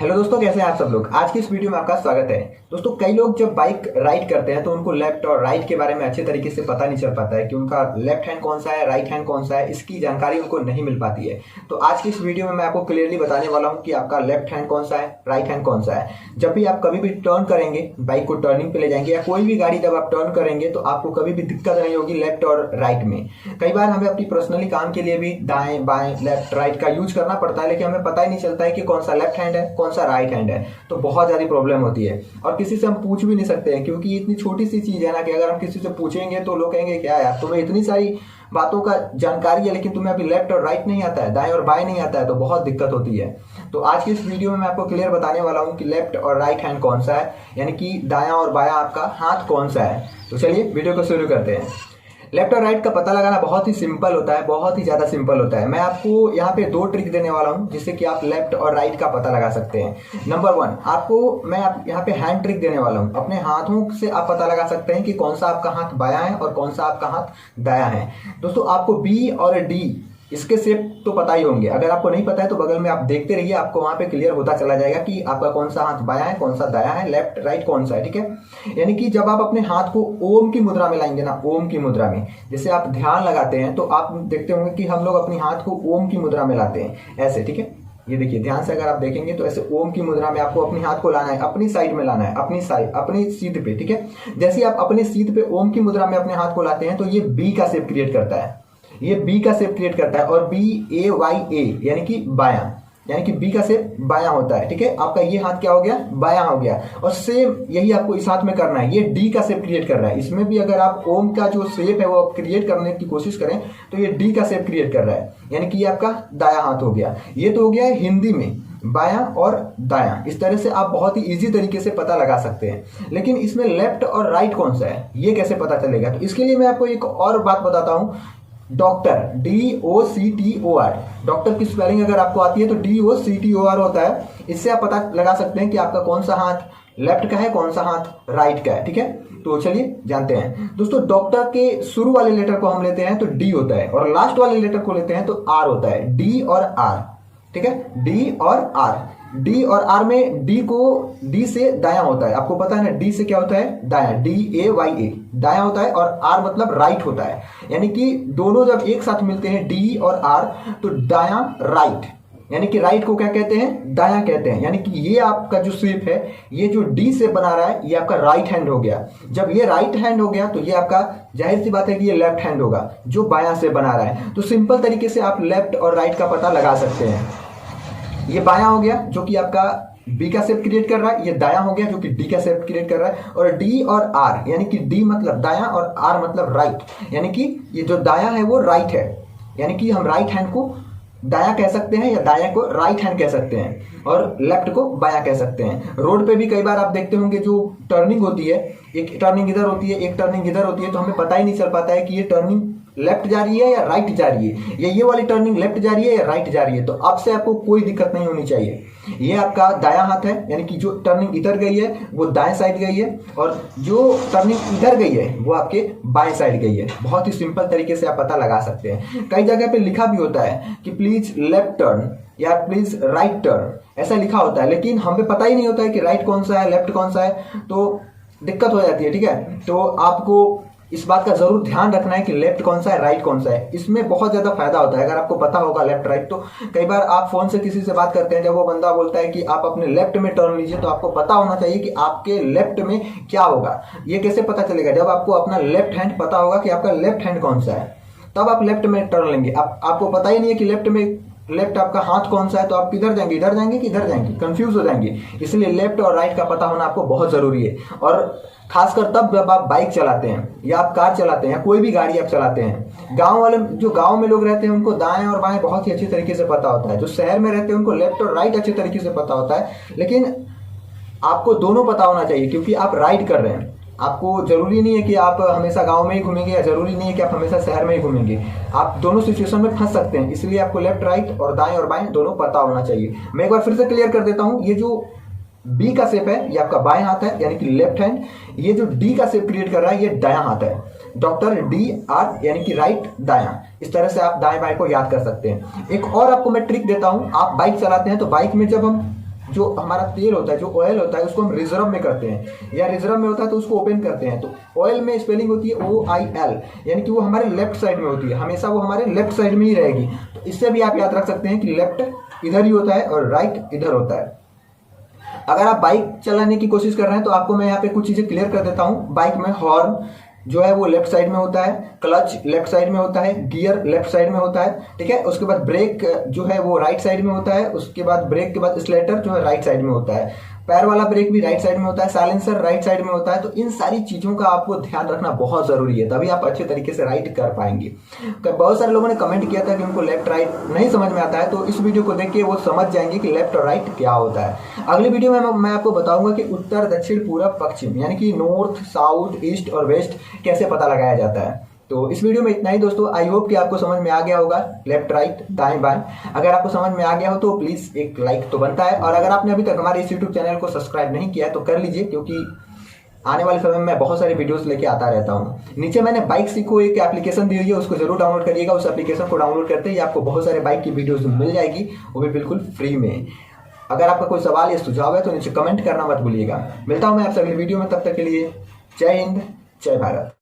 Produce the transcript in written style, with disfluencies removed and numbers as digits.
Hello दोस्तों, कैसे हैं आप सब लोग। आज की इस वीडियो में आपका स्वागत है। दोस्तों, कई लोग जब बाइक राइड करते हैं तो उनको लेफ्ट और राइट के बारे में अच्छे तरीके से पता नहीं चल पाता है कि उनका लेफ्ट हैंड कौन सा है, राइट हैंड कौन सा है। इसकी जानकारी उनको नहीं मिल पाती है। तो आज की इस वीडियो में मैं आपको क्लियरली बताने वाला हूँ कि आपका लेफ्ट हैंड कौन सा है, राइट हैंड कौन सा है। जब भी आप कभी भी टर्न करेंगे, बाइक को टर्निंग पे ले जाएंगे या कोई भी गाड़ी जब आप टर्न करेंगे तो आपको कभी भी दिक्कत नहीं होगी लेफ्ट और राइट में। कई बार हमें अपनी पर्सनली काम के लिए भी दाएं बाएं लेफ्ट राइट का यूज करना पड़ता है, लेकिन हमें पता ही नहीं चलता है कि कौन सा लेफ्ट हैंड है, कौन सा राइट हैंड है। तो बहुत ज्यादा प्रॉब्लम होती है और किसी से हम पूछ भी नहीं सकते हैं, क्योंकि इतनी छोटी सी चीज है ना कि अगर हम किसी से पूछेंगे तो लोग कहेंगे क्या यार तुम्हें इतनी सारी बातों का जानकारी है लेकिन तुम्हें अभी लेफ्ट और राइट नहीं आता है, दाएं और बाएं नहीं आता है, तो बहुत दिक्कत होती है। तो आज की इस वीडियो में मैं आपको क्लियर बताने वाला हूं कि लेफ्ट और राइट हैंड कौन सा है, यानी कि दायां और बायां आपका हाथ कौन सा है। तो चलिए वीडियो को शुरू करते हैं। लेफ्ट और राइट का पता लगाना बहुत ही सिंपल होता है, बहुत ही ज्यादा सिंपल होता है। मैं आपको यहाँ पे दो ट्रिक देने वाला हूँ जिससे कि आप लेफ्ट और राइट का पता लगा सकते हैं। नंबर वन, मैं यहाँ पे हैंड ट्रिक देने वाला हूँ। अपने हाथों से आप पता लगा सकते हैं कि कौन सा आपका हाथ बायां है और कौन सा आपका हाथ दायां है। दोस्तों, आपको बी और डी इसके शेप तो पता ही होंगे। अगर आपको नहीं पता है तो बगल में आप देखते रहिए, आपको वहां पे क्लियर होता चला जाएगा कि आपका कौन सा हाथ बायां है, कौन सा दायां है, लेफ्ट राइट कौन सा है। ठीक है, यानी कि जब आप अपने हाथ को ओम की मुद्रा में लाएंगे ना, ओम की मुद्रा में जैसे आप ध्यान लगाते हैं तो आप देखते होंगे कि हम लोग अपने हाथ को ओम की मुद्रा में लाते हैं ऐसे। ठीक है, ये देखिए ध्यान से अगर आप देखेंगे तो ऐसे ओम की मुद्रा में आपको अपने हाथ को लाना है, अपनी साइड में लाना है, अपनी साइड, अपनी सीध पे। ठीक है, जैसे ही आप अपने सीध पे ओम की मुद्रा में अपने हाथ को लाते हैं तो ये बी का शेप क्रिएट करता है, ये बी का शेप क्रिएट करता है। और बी ए वाई ए यानी कि बायां, यानी कि बी का शेप बायां होता है। ठीक है, आपका ये हाथ क्या हो गया, बायां हो गया। और सेम यही आपको इस हाथ में करना है, ये डी का शेप क्रिएट कर रहा है। इसमें भी अगर आप ओम का जो शेप है वो क्रिएट करने की कोशिश करें तो ये डी का शेप क्रिएट कर रहा है, यानी कि ये आपका दायां हाथ हो गया। ये तो हो गया है हिंदी में बायां और दायां। इस तरह से आप बहुत ही इजी तरीके से पता लगा सकते हैं। लेकिन इसमें लेफ्ट और राइट कौन सा है ये कैसे पता चलेगा, तो इसके लिए मैं आपको एक और बात बताता हूं। डॉक्टर, DOCTOR, डॉक्टर की स्पेलिंग अगर आपको आती है तो DOCTOR होता है। इससे आप पता लगा सकते हैं कि आपका कौन सा हाथ लेफ्ट का है, कौन सा हाथ राइट का है। ठीक है, तो चलिए जानते हैं। दोस्तों, डॉक्टर के शुरू वाले लेटर को हम लेते हैं तो D होता है, और लास्ट वाले लेटर को लेते हैं तो R होता है। D और R, ठीक है, D और R। डी और आर में डी को डी से दायां होता है, आपको पता है ना, डी से क्या होता है, दायां, DAYA दायां होता है, और आर मतलब राइट होता है। यानी कि दोनों जब एक साथ मिलते हैं डी और आर तो दायां राइट, यानी कि राइट को क्या कहते हैं, दायां कहते हैं। यानी कि ये आपका जो शेप है, ये जो डी से बना रहा है, ये आपका राइट हैंड हो गया। जब ये राइट हैंड हो गया तो ये आपका जाहिर सी बात है कि ये लेफ्ट हैंड होगा जो बायां से बना रहा है। तो सिंपल तरीके से आप लेफ्ट और राइट का पता लगा सकते हैं। ये बायां हो गया जो कि आपका बी का शेप क्रिएट कर रहा है, ये दायां हो गया जो कि डी का शेप क्रिएट कर रहा है। और डी और आर, यानी कि डी मतलब दायां और आर मतलब राइट, यानी कि ये जो दायां है वो राइट है। यानी कि हम राइट हैंड को दायां कह सकते हैं या दायां को राइट हैंड कह सकते हैं, और लेफ्ट को बायां कह सकते हैं। रोड पे भी कई बार आप देखते होंगे जो टर्निंग होती है, एक टर्निंग इधर होती है, एक टर्निंग इधर होती है, तो हमें पता ही नहीं चल पाता है कि ये टर्निंग लेफ्ट जा रही है या राइट जा रही है, या ये वाली टर्निंग लेफ्ट जा रही है या राइट जा रही है। तो अब से आपको कोई दिक्कत नहीं होनी चाहिए। ये आपका दायां हाथ है, यानी कि जो टर्निंग इधर गई है वो दाएं साइड गई है, और जो टर्निंग इधर गई है वो आपके बाएं साइड गई है। बहुत ही सिंपल तरीके से आप पता लगा सकते हैं। कई जगह पे लिखा भी होता है कि प्लीज लेफ्ट टर्न या प्लीज राइट टर्न, ऐसा लिखा होता है, लेकिन हमें पता ही नहीं होता है कि राइट कौन सा है, लेफ्ट कौन सा है, तो दिक्कत हो जाती है। ठीक है, तो आपको इस बात का जरूर ध्यान रखना है कि लेफ्ट कौन सा है, राइट कौन सा है। इसमें बहुत ज्यादा फायदा होता है अगर आपको पता होगा लेफ्ट राइट। तो कई बार आप फोन से किसी से बात करते हैं, जब वो बंदा बोलता है कि आप अपने लेफ्ट में टर्न लीजिए, तो आपको पता होना चाहिए कि आपके लेफ्ट में क्या होगा। ये कैसे पता चलेगा, जब आपको अपना लेफ्ट हैंड पता होगा कि आपका लेफ्ट हैंड कौन सा है, तब आप लेफ्ट में टर्न लेंगे। आपको पता ही नहीं है कि लेफ्ट आपका हाथ कौन सा है, तो आप किधर जाएंगे, इधर जाएंगे कि इधर जाएंगे, कंफ्यूज हो जाएंगे। इसलिए लेफ्ट और राइट का पता होना आपको बहुत जरूरी है, और खासकर तब जब आप बाइक चलाते हैं या आप कार चलाते हैं या कोई भी गाड़ी आप चलाते हैं। जो गांव में लोग रहते हैं उनको दाएं और बाएं बहुत ही अच्छी तरीके से पता होता है, जो शहर में रहते हैं उनको लेफ्ट और राइट अच्छे तरीके से पता होता है। लेकिन आपको दोनों पता होना चाहिए, क्योंकि आप राइड कर रहे हैं। आपको जरूरी नहीं है कि आप हमेशा गांव में ही घूमेंगे, या जरूरी नहीं है कि आप हमेशा शहर में ही घूमेंगे। आप दोनों सिचुएशन में फंस सकते हैं, इसलिए आपको लेफ्ट राइट और दाएं और बाएं दोनों पता होना चाहिए। मैं एक बार फिर से क्लियर कर देता हूं, ये जो बी का शेप है ये आपका बाएं हाथ है, यानी कि लेफ्ट हैंड। ये जो डी का शेप क्रिएट कर रहा है ये दायां हाथ है। डॉक्टर DR यानी कि राइट दायां। इस तरह से आप दाएं बाएं को याद कर सकते हैं। एक और आपको मैं ट्रिक देता हूं, आप बाइक चलाते हैं तो बाइक में जब हम जो हमारा तेल होता है, जो ऑयल होता है, उसको हम रिजर्व में करते हैं या रिजर्व में होता है तो उसको ओपन करते हैं। तो ऑयल में स्पेलिंग होती है OIL, यानी कि वो हमारे लेफ्ट साइड में होती है, हमेशा वो हमारे लेफ्ट साइड में ही रहेगी। तो इससे भी आप याद रख सकते हैं कि लेफ्ट इधर ही होता है और राइट इधर होता है। अगर आप बाइक चलाने की कोशिश कर रहे हैं तो आपको मैं यहाँ पे कुछ चीज़ें क्लियर कर देता हूँ। बाइक में हॉर्न जो है वो लेफ्ट साइड में होता है, क्लच लेफ्ट साइड में होता है, गियर लेफ्ट साइड में होता है, ठीक है। उसके बाद ब्रेक जो है वो राइट साइड में होता है, उसके बाद ब्रेक के बाद स्लेटर जो है राइट साइड में होता है, पैर वाला ब्रेक भी राइट साइड में होता है, साइलेंसर राइट साइड में होता है। तो इन सारी चीज़ों का आपको ध्यान रखना बहुत ज़रूरी है, तभी आप अच्छे तरीके से राइड कर पाएंगे। बहुत सारे लोगों ने कमेंट किया था कि उनको लेफ्ट राइट नहीं समझ में आता है, तो इस वीडियो को देख के वो समझ जाएंगे कि लेफ्ट और राइट क्या होता है। अगली वीडियो में मैं आपको बताऊंगा कि उत्तर, दक्षिण, पूरब, पश्चिम यानी कि नॉर्थ, साउथ, ईस्ट और वेस्ट कैसे पता लगाया जाता है। तो इस वीडियो में इतना ही दोस्तों। आई होप कि आपको समझ में आ गया होगा लेफ्ट राइट दाएं बाएं। अगर आपको समझ में आ गया हो तो प्लीज़ एक लाइक तो बनता है, और अगर आपने अभी तक हमारे इस यूट्यूब चैनल को सब्सक्राइब नहीं किया है तो कर लीजिए, क्योंकि आने वाले समय में मैं बहुत सारे वीडियोस लेके आता रहता हूँ। नीचे मैंने बाइक सीखो एक एप्लीकेशन दी हुई है, उसको जरूर डाउनलोड करिएगा। उस एप्लीकेशन को डाउनलोड करते ही आपको बहुत सारे बाइक की वीडियोस मिल जाएगी, वो भी बिल्कुल फ्री में। अगर आपका कोई सवाल या सुझाव है तो नीचे कमेंट करना मत भूलिएगा। मिलता हूँ मैं आपसे अगली वीडियो में, तब तक के लिए जय हिंद, जय भारत।